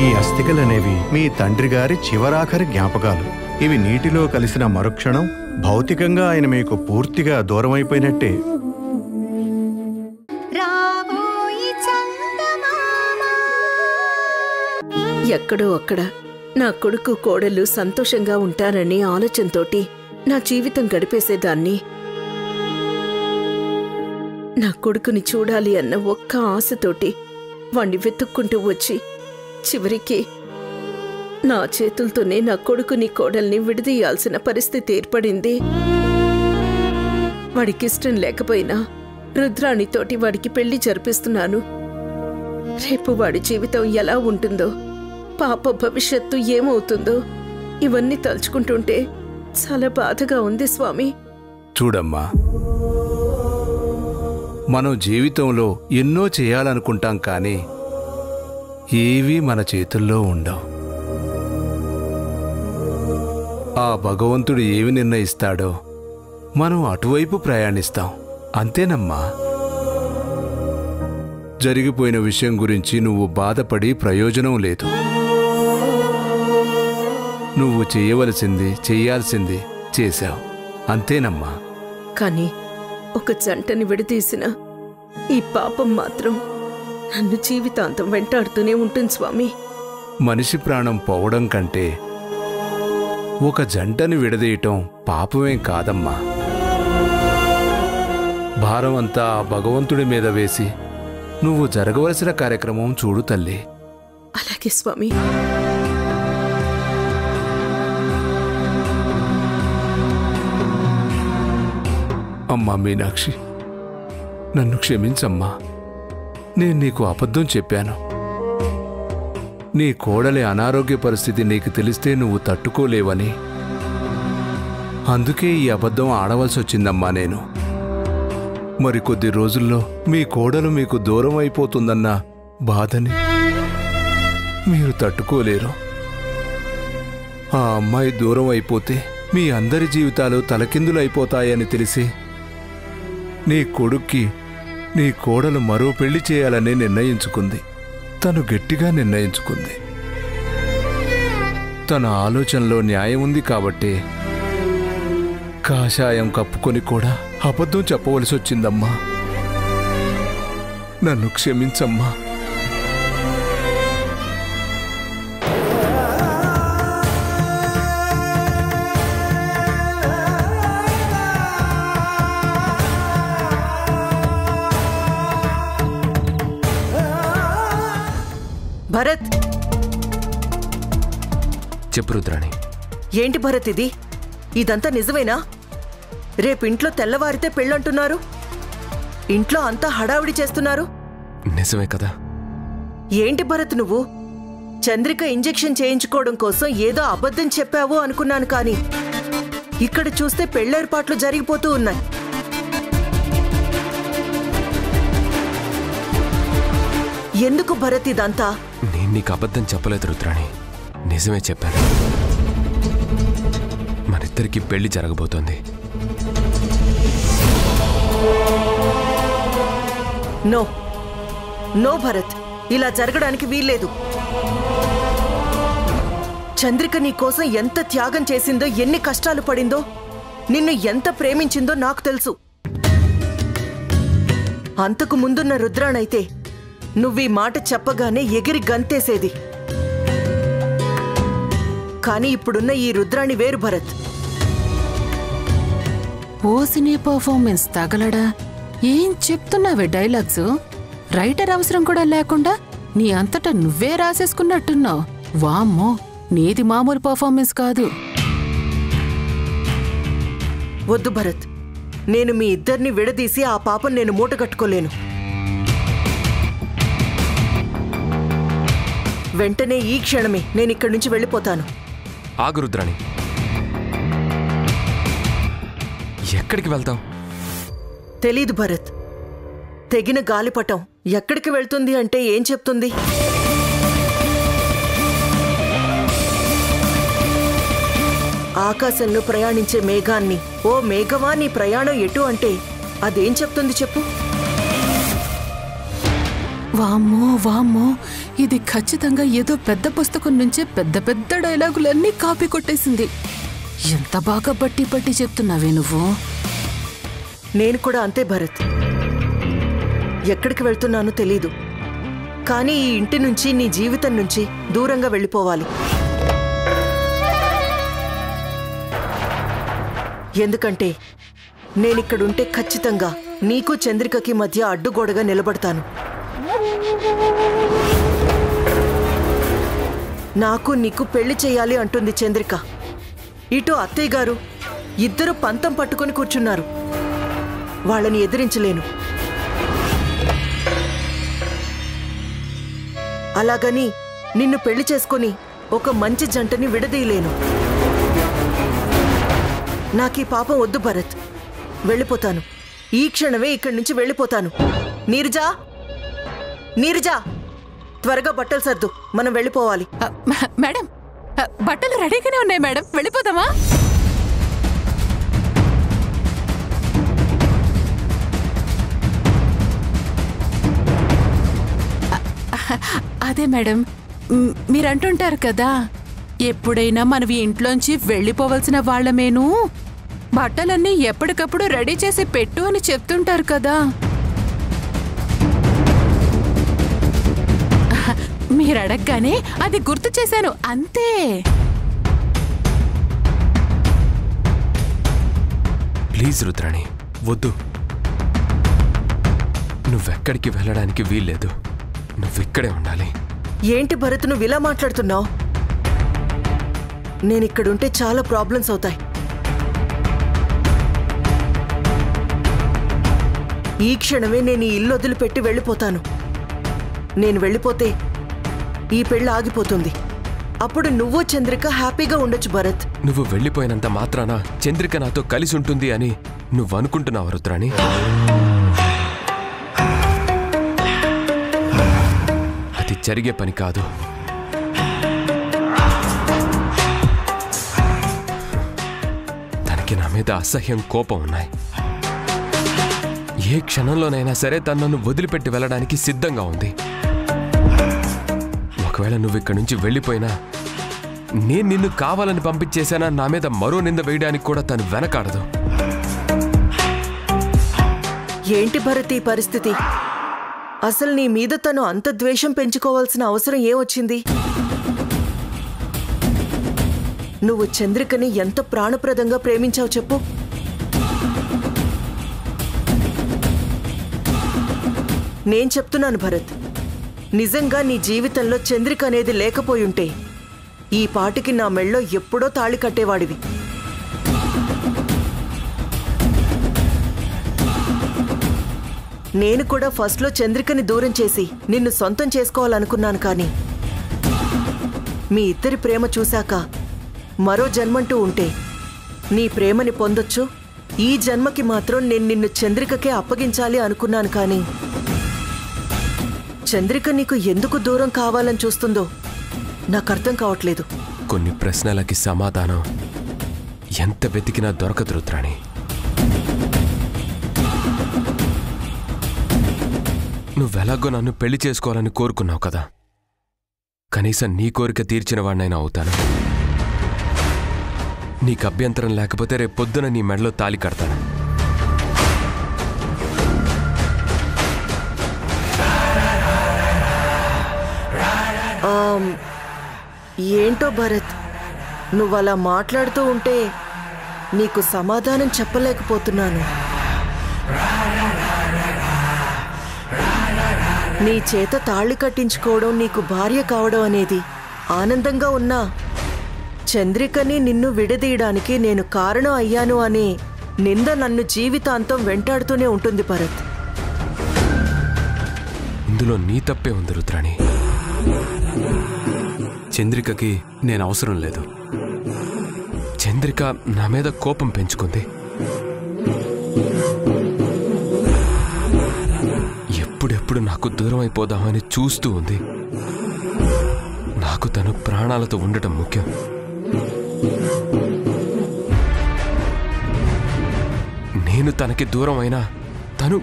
ఈ అస్థికలనేవి మీ తండ్రి గారి చివరాఖరి జ్ఞాపకాలు. ఇవి నీటిలో కలిసిన మరుక్షణం భౌతికంగా ఆయన మీకు పూర్తిగా దూరమైపోయినట్టే. ఎక్కడో అక్కడ నా కొడుకు కోడలు సంతోషంగా ఉంటారని ఆలోచనతోటి నా జీవితం గడిపేసేదాన్ని. నా కొడుకుని చూడాలి అన్న ఒక్క ఆశతోటి వాణ్ణి వెతుక్కుంటూ వచ్చి చివరికి నా చేతులతోనే నా కొడుకుని కోడల్ని విడదీయాల్సిన పరిస్థితి ఏర్పడింది. వాడికిష్టం లేకపోయినా రుద్రాణితోటి వాడికి పెళ్లి జరిపిస్తున్నాను. రేపు వాడి జీవితం ఎలా ఉంటుందో, పాప భవిష్యత్తు ఏమవుతుందో ఇవన్నీ తలుచుకుంటుంటే చాలా బాధగా ఉంది స్వామి. చూడమ్మా, మనం జీవితంలో ఎన్నో చేయాలనుకుంటాం, కానీ ఏవీ మన చేతుల్లో ఉండవు. ఆ భగవంతుడు ఏమి నిర్ణయిస్తాడో మనం అటువైపు ప్రయాణిస్తాం, అంతేనమ్మా. జరిగిపోయిన విషయం గురించి నువ్వు బాధపడి ప్రయోజనం లేదు. నువ్వు చెయ్యాల్సింది చేశావు, అంతేనమ్మా. కానీ ఒక జంటని విడదీసిన ఈ పాపం మాత్రం నన్ను జీవితాంతం వెంటాడుతూనే ఉంటుంది స్వామి. మనిషి ప్రాణం పోవడం కంటే ఒక జంటని విడదీయటం పాపమేం కాదమ్మా. భారం అంతా భగవంతుడి మీద వేసి నువ్వు జరగవలసిన కార్యక్రమం చూడు తల్లి. అలాగే స్వామి. అమ్మా మీనాక్షి, నన్ను క్షమించమ్మా. నేను నీకు అబద్ధం చెప్పాను. నీ కోడలి అనారోగ్య పరిస్థితి నీకు తెలిస్తే నువ్వు తట్టుకోలేవని, అందుకే ఈ అబద్ధం ఆడవలసి వచ్చిందమ్మా నేను. మరికొద్ది రోజుల్లో మీ కోడలు మీకు దూరం అయిపోతుందన్న బాధని మీరు తట్టుకోలేరు. ఆ అమ్మాయి దూరం అయిపోతే మీ అందరి జీవితాలు తలకిందులైపోతాయని తెలిసి నీ కొడుక్కి నీ కోడలు మరో పెళ్లి చేయాలని నిర్ణయించుకుంది. తను గట్టిగా నిర్ణయించుకుంది. తన ఆలోచనలో న్యాయం ఉంది కాబట్టి కాషాయం కప్పుకొని కూడా అబద్ధం చెప్పవలసి వచ్చిందమ్మా. నన్ను క్షమించమ్మా. భరత్, చెప్పు రుద్రాణి. ఏంటి భరత్ ఇది? ఇదంతా నిజమేనా? రేపింట్లో తెల్లవారితే పెళ్ళంటున్నారు, ఇంట్లో అంతా హడావిడి చేస్తున్నారు. నిజమే కదా. ఏంటి భరత్ నువ్వు? చంద్రిక ఇంజెక్షన్ చేయించుకోవడం కోసం ఏదో అబద్ధం చెప్పావు అనుకున్నాను, కానీ ఇక్కడ చూస్తే పెళ్ళేర్పాట్లు జరిగిపోతూ ఉన్నాయి. ఎందుకు భరత్ ఇదంతా? నేను నీకు అబద్ధం చెప్పలేదు రుద్రాణి, నిజమే చెప్పాను. మనిద్దరికి పెళ్లి జరగబోతోంది. నో నో భరత్, ఇలా జరగడానికి వీల్లేదు. చంద్రిక నీ కోసం ఎంత త్యాగం చేసిందో, ఎన్ని కష్టాలు పడిందో, నిన్ను ఎంత ప్రేమించిందో నాకు తెలుసు. అంతకు ముందున్న రుద్రాణైతే నువ్వీ మాట చెప్పగానే ఎగిరి గంతేసేది. కానీ ఇప్పుడున్న ఈ రుద్రాణి వేరు భరత్. ఓసినీ పర్ఫార్మెన్స్ తగలడా? ఏం చెప్తున్నావే డైలాగ్స్? రైటర్ అవసరం కూడా లేకుండా నీ అంతటా నువ్వే రాసేసుకున్నట్టున్నావు. వామ్మో, నీది మామూలు పర్ఫార్మెన్స్ కాదు. వద్దు భరత్, నేను మీ ఇద్దరిని విడదీసి ఆ పాపం నేను మూటగట్టుకోలేను. వెంటనే ఈ క్షణమే నేను ఇక్కడి నుంచి వెళ్ళిపోతాను. ఆగు రుద్రాణి, ఎక్కడికి వెళ్తావు? తెలీదు భరత్. తెగిన గాలిపటం ఎక్కడికి వెళ్తుంది అంటే ఏం చెప్తుంది? ఆకాశంలో ప్రయాణించే మేఘాన్ని, ఓ మేఘమా నీ ప్రయాణం ఎటు అంటే అదేం చెప్తుంది చెప్పు? వామ్మో వామ్మో, ఇది ఖచ్చితంగా ఏదో పెద్ద పుస్తకం నుంచే పెద్ద పెద్ద డైలాగులన్నీ కాపీ కొట్టేసింది. ఎంత బాగా బట్టి బట్టి చెప్తున్నావే నువ్వు. నేను కూడా అంతే భరత్. ఎక్కడికి వెళ్తున్నానో తెలీదు, కానీ ఈ ఇంటి నుంచి, నీ జీవితం నుంచి దూరంగా వెళ్ళిపోవాలి. ఎందుకంటే నేనిక్కడుంటే ఖచ్చితంగా నీకు చంద్రికకి మధ్య అడ్డుగోడగా నిలబడతాను. నాకు నీకు పెళ్లి చేయాలి అంటుంది చంద్రిక. ఇటు అత్తయ్య గారు ఇద్దరు పంతం పట్టుకొని కూర్చున్నారు. వాళ్ళని ఎదిరించలేను. అలాగని నిన్ను పెళ్లి చేసుకొని ఒక మంచి జంటని విడదీయలేను. నాకీ పాపం వద్దు భరత్. వెళ్ళిపోతాను. ఈ క్షణమే ఇక్కడి నుంచి వెళ్ళిపోతాను. నీరజా, నీరజా, త్వరగా బట్టలు సర్దు, మనం వెళ్ళిపోవాలి. మేడం, బట్టలు రెడీగానే ఉన్నాయి మేడం, వెళ్ళిపోదామా? అదే మేడం, మీరంటుంటారు కదా, ఎప్పుడైనా మనం ఇంట్లోంచి వెళ్ళిపోవలసిన వాళ్ళమేను, బట్టలన్నీ ఎప్పటికప్పుడు రెడీ చేసి పెట్టు అని చెప్తుంటారు కదా. మీరు అడగగానే అది గుర్తు చేశాను, అంతే. ప్లీజ్ రుద్రాణి, వద్దు. నువ్వెక్కడికి వెళ్ళడానికి వీల్లేదు. నువ్విక్కడే ఉండాలి. ఏంటి భరత్, నువ్వు ఇలా మాట్లాడుతున్నావు? నేనిక్కడుంటే చాలా ప్రాబ్లమ్స్ అవుతాయి. ఈ క్షణమే నేను ఈ ఇల్లు వదిలిపెట్టి వెళ్ళిపోతాను. నేను వెళ్ళిపోతే ఈ పెళ్లి ఆగిపోతుంది. అప్పుడు నువ్వు చంద్రిక హ్యాపీగా ఉండొచ్చు భరత్. నువ్వు వెళ్ళిపోయినంత మాత్రాన చంద్రిక నాతో కలిసి ఉంటుంది అని నువ్వు అనుకుంటున్నావు రుద్రాణి? అది జరిగే పని కాదు. తనకి నా మీద అసహ్యం, కోపం ఉన్నాయి. ఏ క్షణంలోనైనా సరే తను నన్ను వదిలిపెట్టి వెళ్ళడానికి సిద్ధంగా ఉంది. ఒకవేళ నువ్వు ఇక్కడి నుంచి వెళ్ళిపోయినా, నేను నిన్ను కావాలని పంపించేశానా నా మీద మరో నింద వేయడానికి కూడా తను వెనకాడదు. ఏంటి భరత్ ఈ పరిస్థితి? అసలు నీ మీద తను అంత ద్వేషం పెంచుకోవాల్సిన అవసరం ఏమొచ్చింది? నువ్వు చంద్రికని ఎంత ప్రాణప్రదంగా ప్రేమించావు చెప్పు. నేను చెప్తున్నాను భరత్, నిజంగా నీ జీవితంలో చంద్రిక అనేది లేకపోయుంటే ఈ పాటికి నా మెళ్ళో ఎప్పుడో తాళి కట్టేవాడివి. నేను కూడా ఫస్ట్లో చంద్రికని దూరం చేసి నిన్ను సొంతం చేసుకోవాలనుకున్నాను, కానీ మీ ఇద్దరి ప్రేమ చూశాక మరో జన్మంటూ ఉంటే నీ ప్రేమని పొందొచ్చు. ఈ జన్మకి మాత్రం నేను నిన్ను చంద్రికకే అప్పగించాలి అనుకున్నాను, కానీ చంద్రిక నీకు ఎందుకు దూరం కావాలని చూస్తుందో నాకు అర్థం కావట్లేదు. కొన్ని ప్రశ్నలకి సమాధానం ఎంత వెతికినా దొరకదు రుద్రాణి. నువ్వెలాగో నన్ను పెళ్లి చేసుకోవాలని కోరుకున్నావు కదా, కనీసం నీ కోరిక తీర్చిన వాడినైనా అవుతాను. నీకు అభ్యంతరం లేకపోతే రేపు పొద్దున నీ మెడలో తాళి కడతాను. ఏంటో భరత్, నువ్వలా మాట్లాడుతూ ఉంటే నీకు సమాధానం చెప్పలేకపోతున్నాను. నీ చేత తాళి కట్టించుకోవడం, నీకు భార్య కావడం అనేది ఆనందంగా ఉన్నా, చంద్రికని నిన్ను విడదీయడానికి నేను కారణం అయ్యాను అనే నింద నన్ను జీవితాంతం వెంటాడుతూనే ఉంటుంది భరత్. ఇందులో నీ తప్పే ఉంది రుద్రాణి. చంద్రికకి నేను అవసరం లేదు. చంద్రిక నా మీద కోపం పెంచుకుంది. ఎప్పుడెప్పుడు నాకు దూరం అయిపోదామని చూస్తూ ఉంది. నాకు తను ప్రాణాలతో ఉండటం ముఖ్యం. నేను తనకి దూరం అయినా తను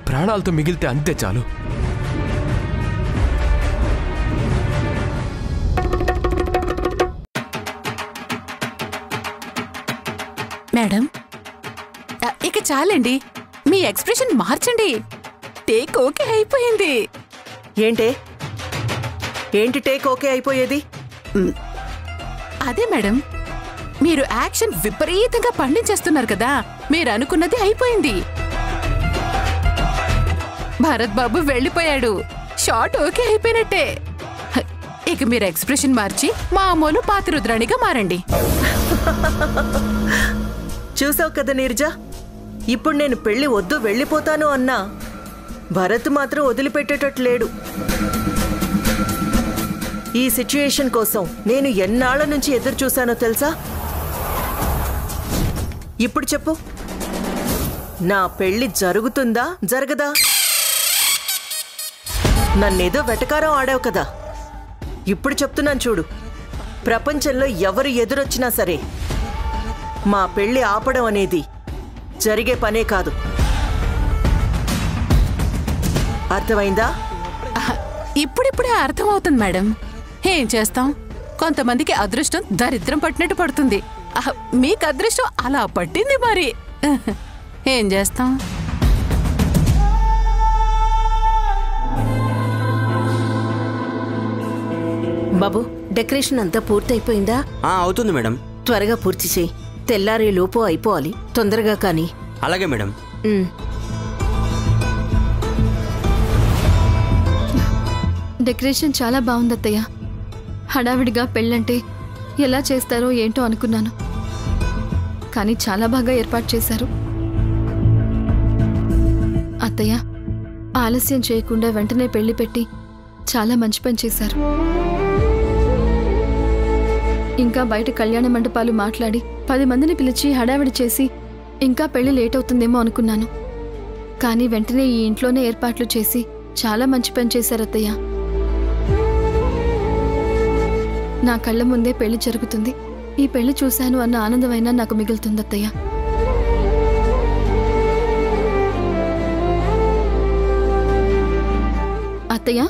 ప్రాణాలతో మిగిలితే అంతే చాలు. చాలండి. మీ ఎక్స్ప్రెషన్ మార్చండి. టేక్ ఓకే అయిపోయింది. ఏంటి టేక్ ఓకే అయిపోయేది? అదే మేడం, మీరు యాక్షన్ విపరీతంగా పండించేస్తున్నారు కదా, మీరు అనుకున్నది అయిపోయింది. భరత్ బాబు వెళ్ళిపోయాడు. షాట్ ఓకే అయిపోయినట్టే. ఇక మీరు ఎక్స్ప్రెషన్ మార్చి మామూలు పాతి రుద్రాణిగా మారండి. చూసావు కదా నీర్జా, ఇప్పుడు నేను పెళ్లి వద్దు వెళ్ళిపోతాను అన్నా భరత్ మాత్రం వదిలిపెట్టేటట్టు లేడు. ఈ సిచ్యుయేషన్ కోసం నేను ఎన్నాళ్ల నుంచి ఎదురు చూశానో తెలుసా? ఇప్పుడు చెప్పు, నా పెళ్లి జరుగుతుందా జరగదా? నన్నేదో వెటకారం ఆడావు కదా, ఇప్పుడు చెప్తున్నాను చూడు. ప్రపంచంలో ఎవరు ఎదురొచ్చినా సరే మా పెళ్లి ఆపడం అనేది జరిగే పనే కాదు. అర్థమైందా? ఇప్పుడిప్పుడే అర్థమవుతుంది మేడం. ఏం చేస్తాం, కొంతమందికి అదృష్టం దరిద్రం పట్టినట్టు పడుతుంది. మీకు అదృష్టం అలా పట్టింది మరి. ఏం చేస్తాం? బాబు, డెకరేషన్ అంతా పూర్తయిపోయిందా? అవుతుంది మేడం. త్వరగా పూర్తి చేయి. తెల్లారే లోపు అయిపోవాలి. తొందరగా కానీ. అలాగే మేడం. డెకరేషన్ చాలా బాగుంది అత్తయ్య. హడావిడిగా పెళ్ళంటే ఎలా చేస్తారో ఏంటో అనుకున్నాను, కానీ చాలా బాగా ఏర్పాటు చేశారు. అత్తయ్య, ఆలస్యం చేయకుండా వెంటనే పెళ్లి పెట్టి చాలా మంచి పని చేశారు. ఇంకా బయట కళ్యాణ మండపాలు మాట్లాడి 10 మందిని పిలిచి హడావిడి చేసి ఇంకా పెళ్లి లేట్ అవుతుందేమో అనుకున్నాను, కానీ వెంటనే ఈ ఇంట్లోనే ఏర్పాట్లు చేసి చాలా మంచి పని చేశారు అత్తయ్య. నా కళ్ళ ముందే పెళ్లి జరుగుతుంది. ఈ పెళ్లి చూశాను అన్న ఆనందమైనా నాకు మిగులుతుంది అత్తయ్య. అత్తయ్య,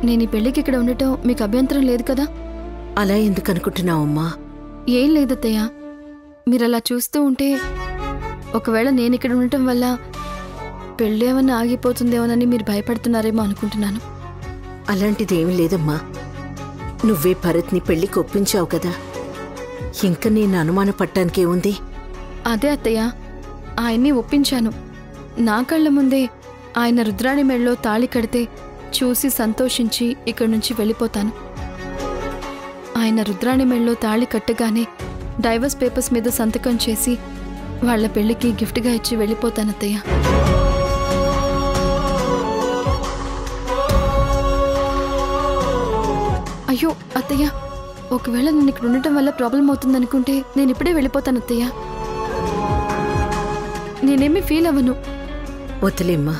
నేను ఈ పెళ్లికి ఇక్కడ ఉండటం మీకు అభ్యంతరం లేదు కదా? అలా ఎందుకు అనుకుంటున్నావమ్మా? ఏం లేదత్తయ్య, మీరలా చూస్తూ ఉంటే ఒకవేళ నేను ఇక్కడ ఉండటం వల్ల పెళ్ళేమన్నా ఆగిపోతుందేమోనని మీరు భయపడుతున్నారేమో అనుకుంటున్నాను. అలాంటిదేమీ లేదమ్మా. నువ్వే భరత్ని పెళ్లికి ఒప్పించావు కదా, ఇంకా నేను అనుమాన పట్టానికే ఉంది. అదే అత్తయ్య, ఆయన్ని ఒప్పించాను. నా కళ్ళ ముందే ఆయన రుద్రాణి మెళ్ళలో తాళి కడితే చూసి సంతోషించి ఇక్కడి నుంచి వెళ్ళిపోతాను. ఆయన రుద్రాణి మెళ్ళలో తాళి కట్టగానే డైవర్స్ పేపర్స్ మీద సంతకం చేసి వాళ్ల పెళ్లికి గిఫ్ట్గా ఇచ్చి వెళ్ళిపోతాను అత్తయ్య. అయ్యో అత్తయ్య, ఒకవేళ నేను ఇక్కడ ఉండటం వల్ల ప్రాబ్లం అవుతుందనుకుంటే నేను ఇప్పుడే వెళ్ళిపోతాను అత్తయ్య. నేనేమీ ఫీల్ అవ్వను. వదిలేమ్మా,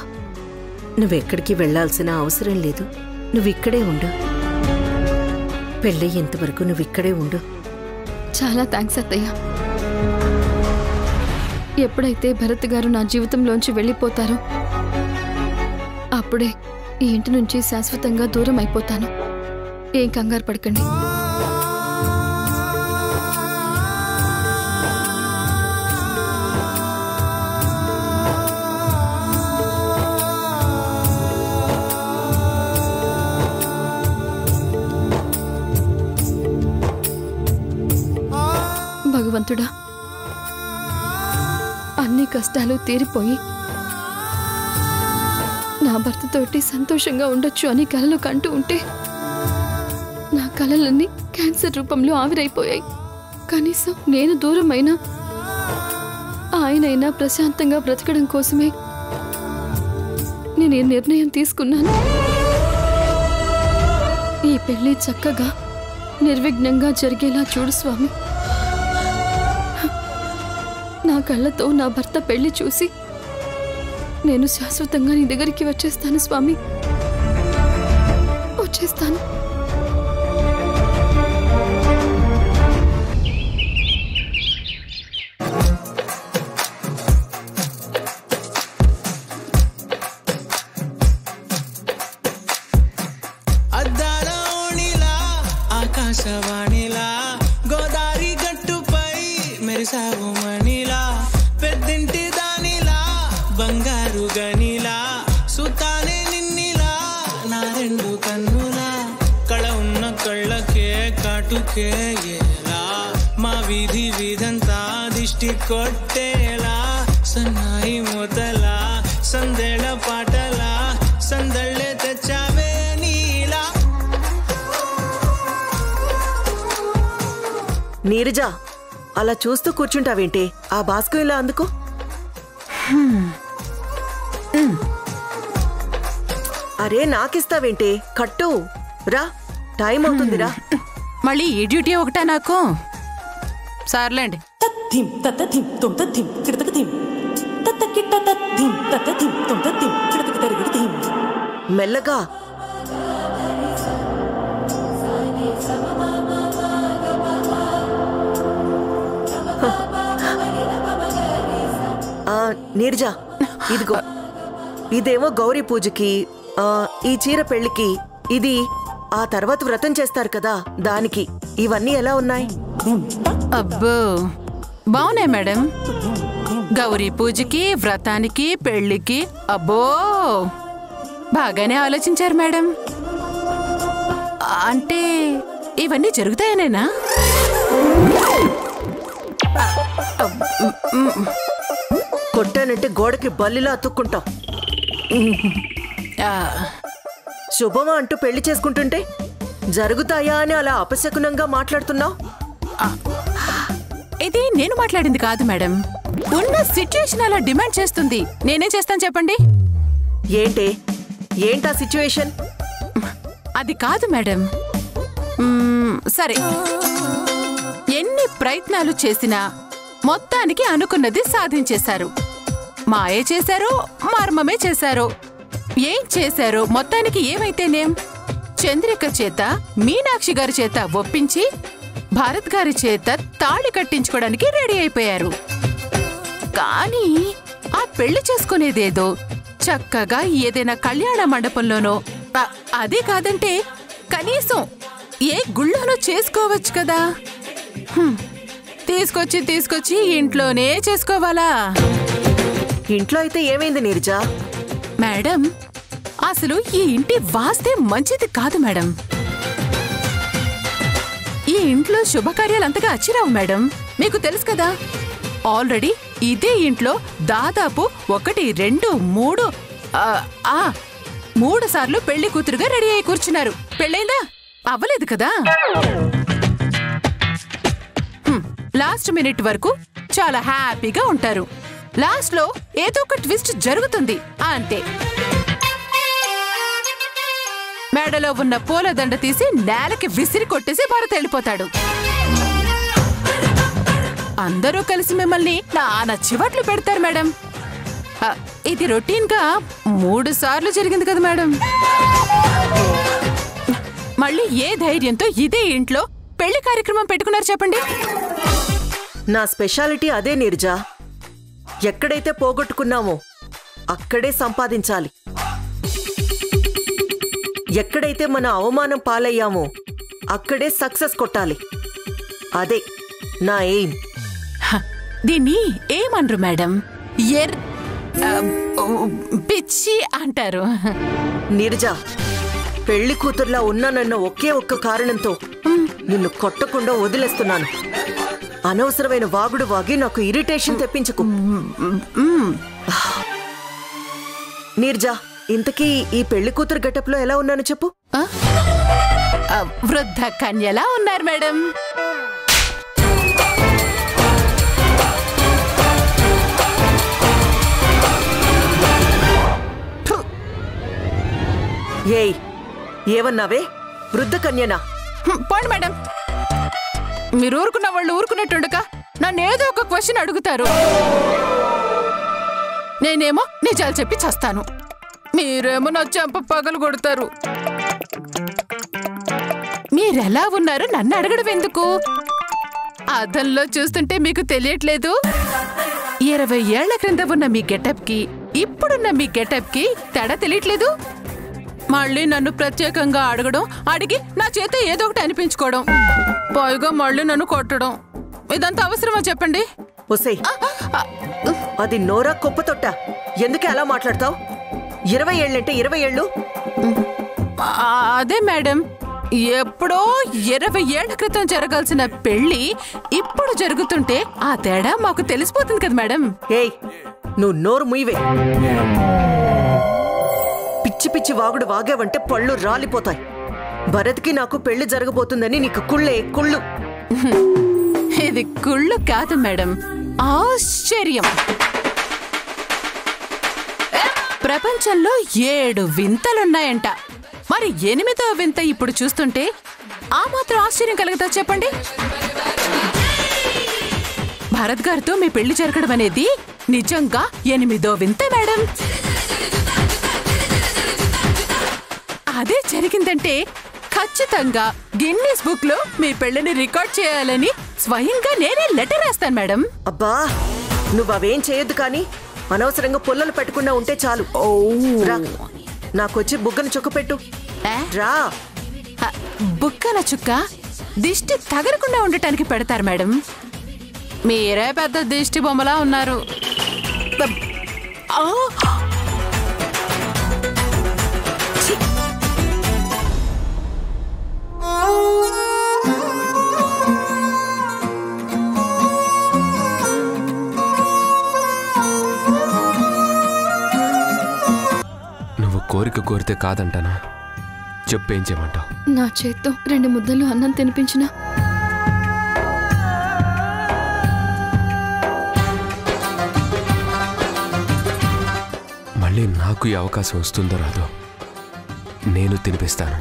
నువ్వెక్కడికి వెళ్లాల్సిన అవసరం లేదు. నువ్విక్కడే ఉండు. పెళ్ళయ్యేంతవరకు నువ్విక్కడే ఉండు. చాలా థ్యాంక్స్ అత్తయ్య. ఎప్పుడైతే భరత్ గారు నా జీవితంలోంచి వెళ్ళిపోతారో అప్పుడే ఈ ఇంటి నుంచి శాశ్వతంగా దూరం అయిపోతాను. ఏం కంగారు పడకండి. భగవంతుడా, అన్ని కష్టాలు తీరిపోయి నా భర్తతోటి సంతోషంగా ఉండొచ్చు అని కలలు కంటూ ఉంటే నా కలలన్నీ క్యాన్సర్ రూపంలో ఆవిరైపోయాయి. కనీసం నేను దూరమైనా ఆయనైనా ప్రశాంతంగా బ్రతకడం కోసమే నేను ఈ నిర్ణయం తీసుకున్నాను. ఈ పెళ్లి చక్కగా నిర్విఘ్నంగా జరిగేలా చూడు స్వామి. నా కళ్ళతో నా భర్త పెళ్లి చూసి నేను శాశ్వతంగా నీ దగ్గరికి వచ్చేస్తాను స్వామి, వచ్చేస్తాను. ఆకాశవాణిలా గోదారి గట్టుపై మెరిసావు మణి. కన్నులా కళ ఉన్న కళ్ళకే కాటుకే ఎలా మా వీధి వీధంతా దిష్టి కొట్టేలా సన్నాయి మొదలా సందేళ పాటలా సందళ్ళే తెచ్చావే నీలా. నీరజ, అలా చూస్తూ కూర్చుంటావేంటి? ఆ బాస్కం ఇలా అందుకో. అరే నాకిస్తావేంటి? కట్టు రా, టైం అవుతుందిరా. మళ్ళీ ఈ డ్యూటీ ఒకటా నాకు? సర్లేండి. మెల్లగా. నీరజ, ఇదిగో ఇదేమో గౌరీ పూజకి, ఈ చీర పెళ్లికి, ఇది ఆ తర్వాత వ్రతం చేస్తారు కదా దానికి. ఇవన్నీ ఎలా ఉన్నాయి? అబ్బో బాగున్నాయి మేడం. గౌరీ పూజకి, వ్రతానికి, పెళ్లికి. అబ్బో బాగానే ఆలోచించారు మేడం. అంటే ఇవన్నీ జరుగుతాయనేనా? కొట్టానంటే గోడకి బల్లిలా అతుక్కుంటాం. శుభమా అంటూ పెళ్లి చేసుకుంటుంటే జరుగుతాయా అని అలా అపశకునంగా మాట్లాడుతున్నావు. ఇది నేను మాట్లాడింది కాదు మేడం. ఉన్న సిచ్యుయేషన్ అలా డిమాండ్ చేస్తుంది. నేనేం చేస్తాను చెప్పండి? ఏంటా సిచ్యుయేషన్? అది కాదు మేడం. సరే, ఎన్ని ప్రయత్నాలు చేసినా మొత్తానికి అనుకున్నది సాధించేశారు. మాయ చేశారో మర్మమే చేశారో ఏం చేశారో మొత్తానికి ఏమైతేనేం చంద్రిక చేత మీనాక్షి గారి చేత ఒప్పించి భారత్ గారి చేత తాళి కట్టించుకోవడానికి రెడీ అయిపోయారు. కానీ ఆ పెళ్లి చేసుకునేదేదో చక్కగా ఏదైనా కళ్యాణ మండపంలోనో, అదే కాదంటే కనీసం ఏ గుళ్ళోనో చేసుకోవచ్చు కదా. తీసుకొచ్చి ఇంట్లోనే చేసుకోవాలా? ఇంట్లో అయితే ఏమైంది నీరజ? మేడం, అసలు ఈ ఇంటి వాస్తే మంచిది కాదు మేడం. ఈ ఇంట్లో శుభకార్యాలు అంతగా అచ్చిరావు మేడం, మీకు తెలుసు కదా. ఆల్రెడీ ఇదే ఇంట్లో దాదాపు 1, 2, 3 సార్లు పెళ్లి కూతురుగా రెడీ అయి కూర్చున్నారు. పెళ్ళైందా? అవ్వలేదు కదా. లాస్ట్ మినిట్ వరకు చాలా హ్యాపీగా ఉంటారు. లాస్ట్ లో ఏదో ఒక ట్విస్ట్ జరుగుతుంది అంతే. మేడలో ఉన్న పూలదండ తీసి నేలకి విసిరి కొట్టేసి భరత్ వెళ్ళిపోతాడు. అందరూ కలిసి మిమ్మల్ని నానా చివట్లు పెడతారు మేడం. ఇది రొటీన్ గా 3 సార్లు జరిగింది కదా మేడం. మళ్ళీ ఏ ధైర్యంతో ఇదే ఇంట్లో పెళ్లి కార్యక్రమం పెట్టుకున్నారు చెప్పండి? నా స్పెషాలిటీ అదే నీరజ. ఎక్కడైతే పోగొట్టుకున్నామో అక్కడే సంపాదించాలి. ఎక్కడైతే మన అవమానం పాలయ్యామో అక్కడే సక్సెస్ కొట్టాలి. అదే నా ఎయిమ్. దీన్ని ఏమనరు మేడం? పిచ్చి అంటారు. నీరజ, పెళ్లి కూతుర్లా ఉన్నానన్న ఒకే ఒక్క కారణంతో నిన్ను కొట్టకుండా వదిలేస్తున్నాను. అనవసరమైన వాగుడు వాగి నాకు ఇరిటేషన్ తెప్పించకు. నీరజ, ఇంతకీ ఈ పెళ్లి కూతురు గెటప్లో ఎలా ఉన్నాను చెప్పు? వృద్ధ కన్యలా ఉన్నారు మేడం. ఏయ్, ఏమన్నావే? వృద్ధ కన్యనా? పోండి మేడం. మీరు ఊరుకున్న వాళ్ళు ఊరుకున్నట్టుండక నన్నేదో ఒక క్వశ్చన్ అడుగుతారు. నేనేమో నిజాలు చెప్పి చస్తాను, మీరేమో నా చెంప పగలు కొడతారు. మీరెలా ఉన్నారు నన్ను అడగడం ఎందుకు? అద్దంలో చూస్తుంటే మీకు తెలియట్లేదు? 20 ఏళ్ల క్రింద ఉన్న మీ గెటప్ కి ఇప్పుడున్న మీ గెటప్ కి తేడా తెలియట్లేదు? మళ్ళీ నన్ను ప్రత్యేకంగా అడగడం, అడిగి నా చేత ఏదో ఒకటి అనిపించుకోవడం, పైగా మళ్ళీ నన్ను కొట్టడం, ఇదంతా అవసరమా చెప్పండి? ఒసేయ్, అది నోరా కుప్పతొట్ట. ఎందుకే అలా మాట్లాడతావు? 20 ఏళ్ళంటే 20 ఏళ్ళు. అదే మేడం, ఎప్పుడో 20 ఏళ్ల క్రితం జరగాల్సిన పెళ్లి ఇప్పుడు జరుగుతుంటే ఆ తేడా మాకు తెలిసిపోతుంది కదా మేడం. ఏయ్, నువ్వు నోరు ముయ్యవే. పిచ్చి పిచ్చి వాగుడు వాగావంటే పళ్ళు రాలిపోతాయి. భరత్కి నాకు పెళ్లి జరగబోతుందని నీకు కుళ్ళు. ఇది కుళ్ళు కాదు మేడం, ఆశ్చర్యం. ప్రపంచంలో 7 వింతలున్నాయంట. మరి 8వ వింత ఇప్పుడు చూస్తుంటే ఆ మాత్రం ఆశ్చర్యం కలుగుతా చెప్పండి. భరత్ గారితో మీ పెళ్లి జరగడం అనేది నిజంగా 8వ వింత మేడం. అదే జరిగిందంటే ఖచ్చితంగా గిన్నీస్ బుక్ లో మీ పెళ్లిని రికార్డ్ చేయాలని స్వయంగా నేనే లెటర్ రాస్తాను మేడం. అబ్బా, నువ్వేం చేయొద్దు కానీ అనవసరంగా పుల్లలు పెట్టకుండా ఉంటే చాలు. రా, నాకొచ్చి బుగ్గను చుక్కపెట్టు. రా. బుక్కన చుక్క దిష్టి తగలకుండా ఉండటానికి పెడతారు మేడం. మీరే పెద్ద దిష్టి బొమ్మలా ఉన్నారు. నువ్వు కోరిక కోరితే కాదంటానా? చెప్పేం చేయమంటావు? నా చేత్తో 2 ముద్దలు అన్నం తినిపించినా మళ్ళీ నాకు ఈ అవకాశం వస్తుందో రాదో నేను తినిపిస్తాను.